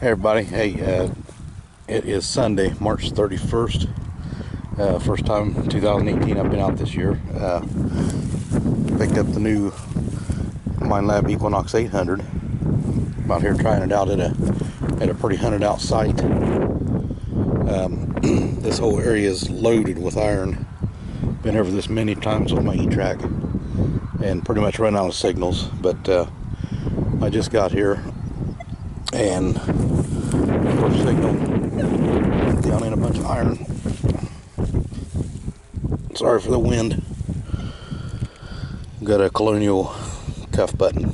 Hey everybody, it is Sunday, March 31st, first time 2018 I've been out this year. Picked up the new Minelab Equinox 800. I'm out here trying it out at a pretty hunted out site. This whole area is loaded with iron. Been over this many times with my E-Track and pretty much run out of signals, but I just got here and first signal down in a bunch of iron. Sorry for the wind. Got a Colonial cuff button.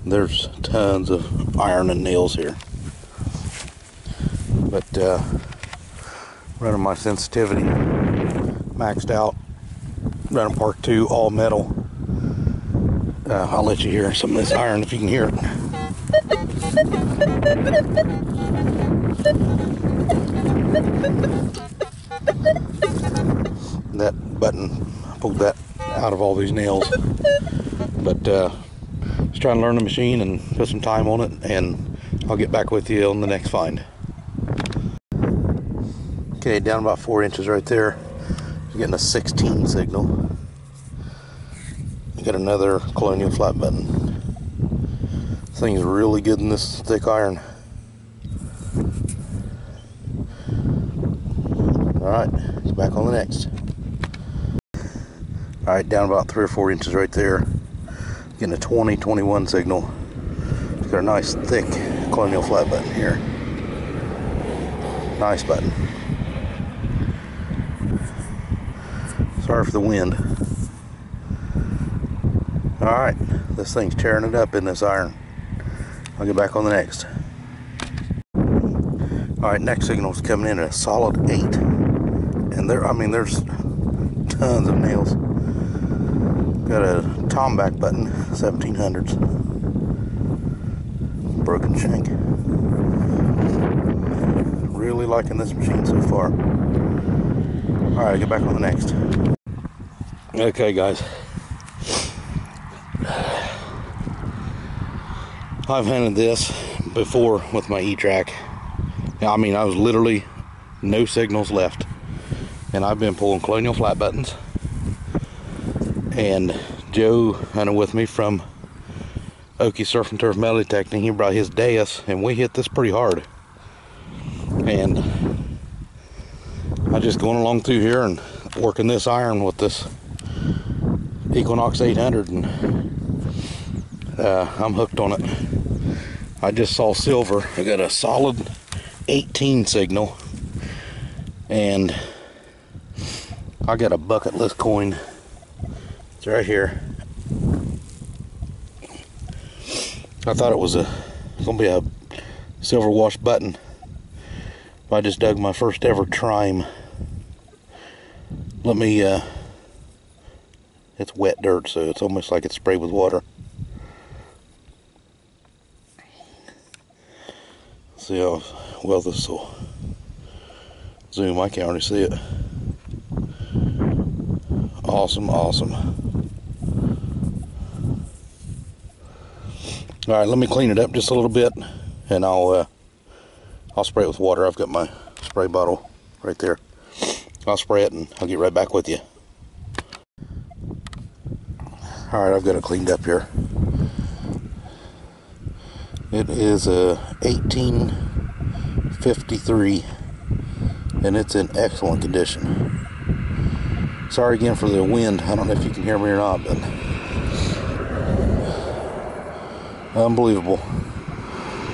There's tons of iron and nails here, but running my sensitivity maxed out, running Park 2 all metal. I'll let you hear some of this iron if you can hear it. That button, I pulled that out of all these nails, but just trying to learn the machine and put some time on it, and I'll get back with you on the next find. Okay, down about 4 inches right there, you're getting a 16 signal. Got another Colonial flat button. This thing is really good in this thick iron. Alright, let's back on the next. Alright, down about 3 or 4 inches right there. Getting a 20-21 signal. Got a nice thick Colonial flat button here. Nice button. Sorry for the wind. Alright, this thing's tearing it up in this iron. I'll get back on the next. Alright, next signal's coming in at a solid 8. And there's tons of nails. Got a Tomback button, 1700s. Broken shank. Really liking this machine so far. Alright, I'll get back on the next. Okay guys. I've hunted this before with my E-Track. I was literally no signals left, and I've been pulling Colonial flat buttons. And Joe hunted with me from Okie Surf and Turf Metal Detecting. He brought his Deus, and we hit this pretty hard. And I just going along through here and working this iron with this Equinox 800, and I'm hooked on it. I just saw silver. I got a solid 18 signal, and I got a bucketless coin. It's right here. I thought it was gonna be a silver wash button. I just dug my first ever TRIME. Let me it's wet dirt, so it's almost like it's sprayed with water. See how well this will zoom. I can't already see it. Awesome, awesome. Alright, let me clean it up just a little bit, and I'll spray it with water. I've got my spray bottle right there. I'll spray it and I'll get right back with you. Alright, I've got it cleaned up here. It is a 1853, and it's in excellent condition. Sorry again for the wind. I don't know if you can hear me or not, but unbelievable.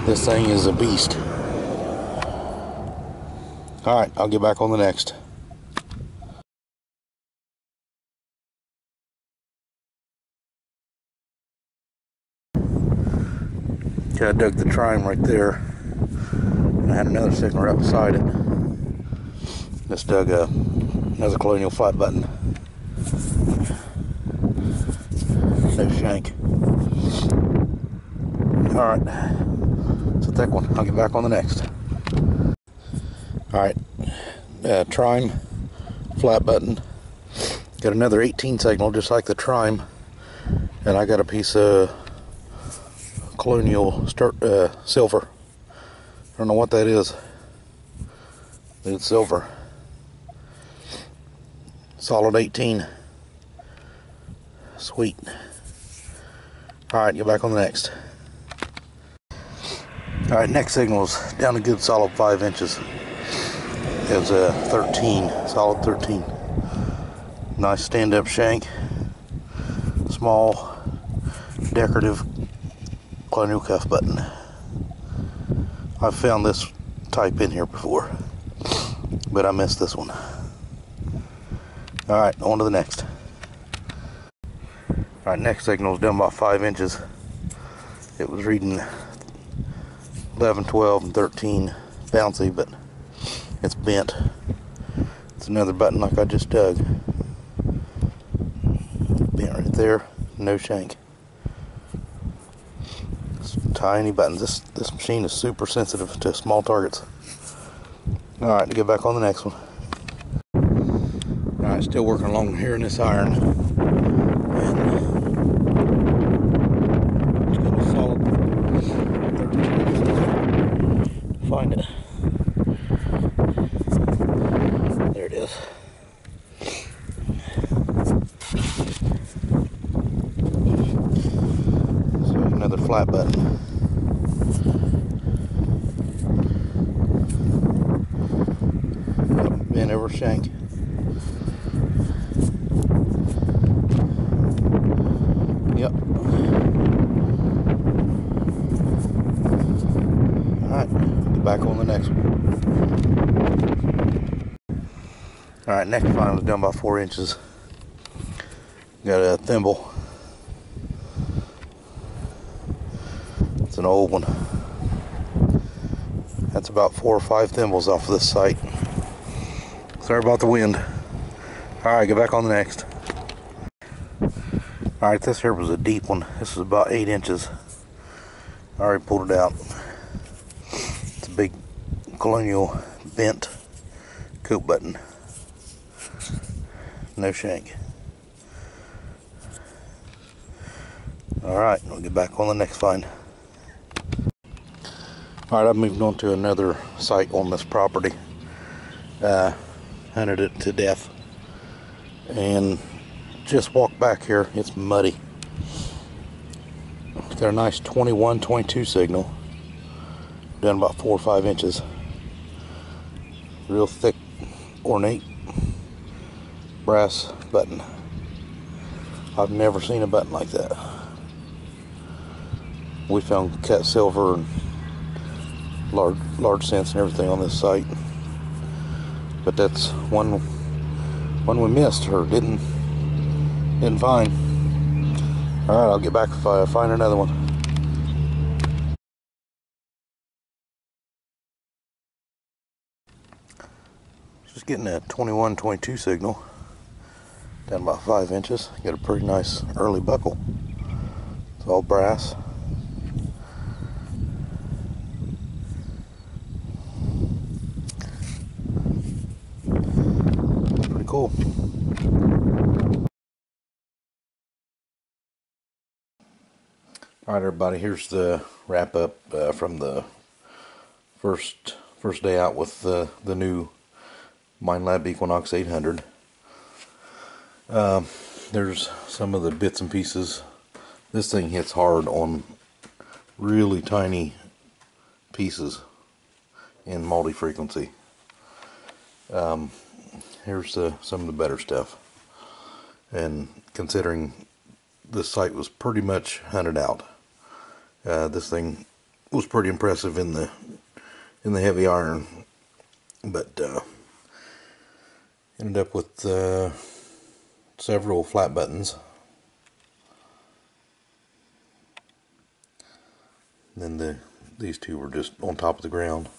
This thing is a beast. Alright, I'll get back on the next. Okay, I dug the TRIME right there. I had another signal right beside it. Just dug another Colonial flat button. No shank. Alright, it's a thick one. I'll get back on the next. Alright, TRIME flat button. Got another 18 signal just like the TRIME, and I got a piece of colonial silver. I don't know what that is, but it's silver. Solid 18. Sweet. Alright, get back on the next. Alright, next signal is down a good solid 5 inches. It was a 13, solid 13. Nice stand-up shank. Small, decorative colonial cuff button. I've found this type in here before, but I missed this one. Alright, on to the next. Alright, next signal is down about 5 inches. It was reading 11, 12, and 13 bouncy, but it's bent. It's another button like I just dug. Bent right there, no shank. It's tiny buttons. This machine is super sensitive to small targets. Alright, to get back on the next one. Alright, still working along here in this iron. And it's got a solid 13. Find it. There it is. So another flat button. Bent over shank. Yep. Alright, get back on the next one. Alright, next find was down about 4 inches. Got a thimble. It's an old one. That's about 4 or 5 thimbles off of this site. Sorry about the wind. Alright, get back on the next. Alright, this here was a deep one. This is about 8 inches. I already pulled it out. It's a big colonial bent coat button. No shank. Alright, we'll get back on the next find. Alright, I've moved on to another site on this property. Hunted it to death. And just walked back here. It's muddy. Got a nice 21, 22 signal. Done about 4 or 5 inches. Real thick, ornate brass button. I've never seen a button like that. We found cut silver and large cents and everything on this site, but that's one we missed or didn't find. All right, I'll get back if I find another one. Just getting a 21, 22 signal. Down about 5 inches. Got a pretty nice early buckle. It's all brass. Pretty cool. Alright everybody, here's the wrap up from the first day out with the new Minelab Equinox 800. There's some of the bits and pieces. This thing hits hard on really tiny pieces in multi-frequency. Here's some of the better stuff. And considering this site was pretty much hunted out, this thing was pretty impressive in the heavy iron, but ended up with several flat buttons. And then these two were just on top of the ground.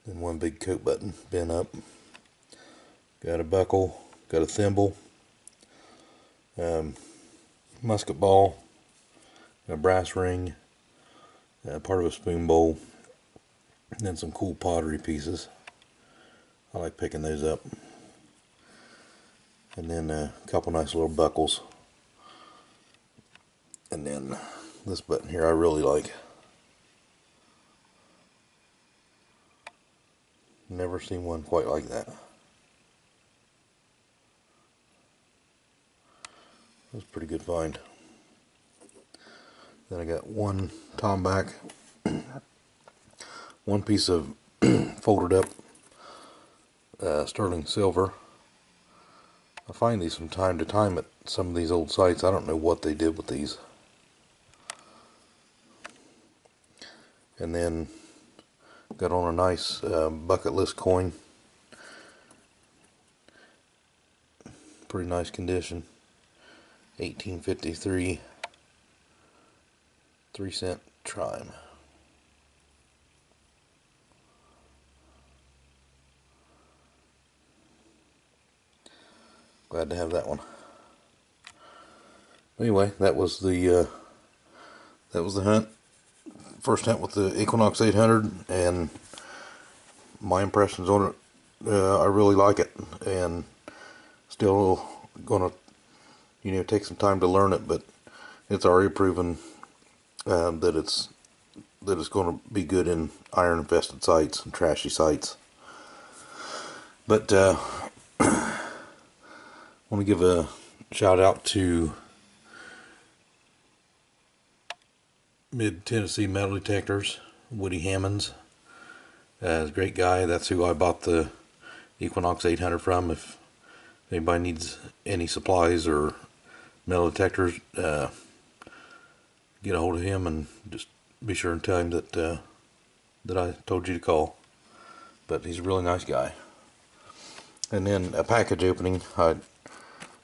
Then one big coat button bent up. Got a buckle, got a thimble, musket ball, a brass ring, part of a spoon bowl, and then some cool pottery pieces. I like picking those up. and then a couple nice little buckles, and then this button here I really like. Never seen one quite like that. That's a pretty good find. Then I got one Tomback, one piece of folded up sterling silver. I find these from time to time at some of these old sites. I don't know what they did with these. And then got on a nice bucket list coin. Pretty nice condition. 1853 3-cent TRIME. Glad to have that one. Anyway, that was the hunt. First hunt with the Equinox 800, and my impressions on it. I really like it, and still gonna, take some time to learn it, but it's already proven that it's going to be good in iron infested sites and trashy sites. But I want to give a shout out to Mid-Tennessee Metal Detectors, Woody Hammonds. He's a great guy. That's who I bought the Equinox 800 from. If anybody needs any supplies or metal detectors, get a hold of him and just be sure and tell him that I told you to call. But he's a really nice guy. And then a package opening I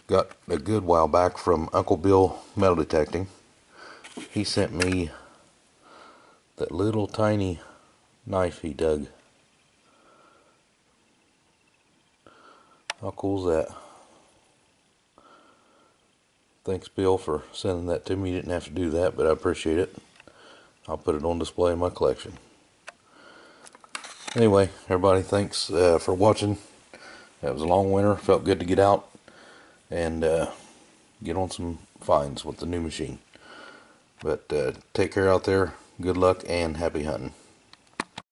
got a good while back from Uncle Bill Metal Detecting. He sent me that little tiny knife he dug. How cool is that? Thanks, Bill, for sending that to me. You didn't have to do that, but I appreciate it. I'll put it on display in my collection. Anyway, everybody, thanks for watching. It was a long winter. Felt good to get out and get on some finds with the new machine. But take care out there. Good luck and happy hunting.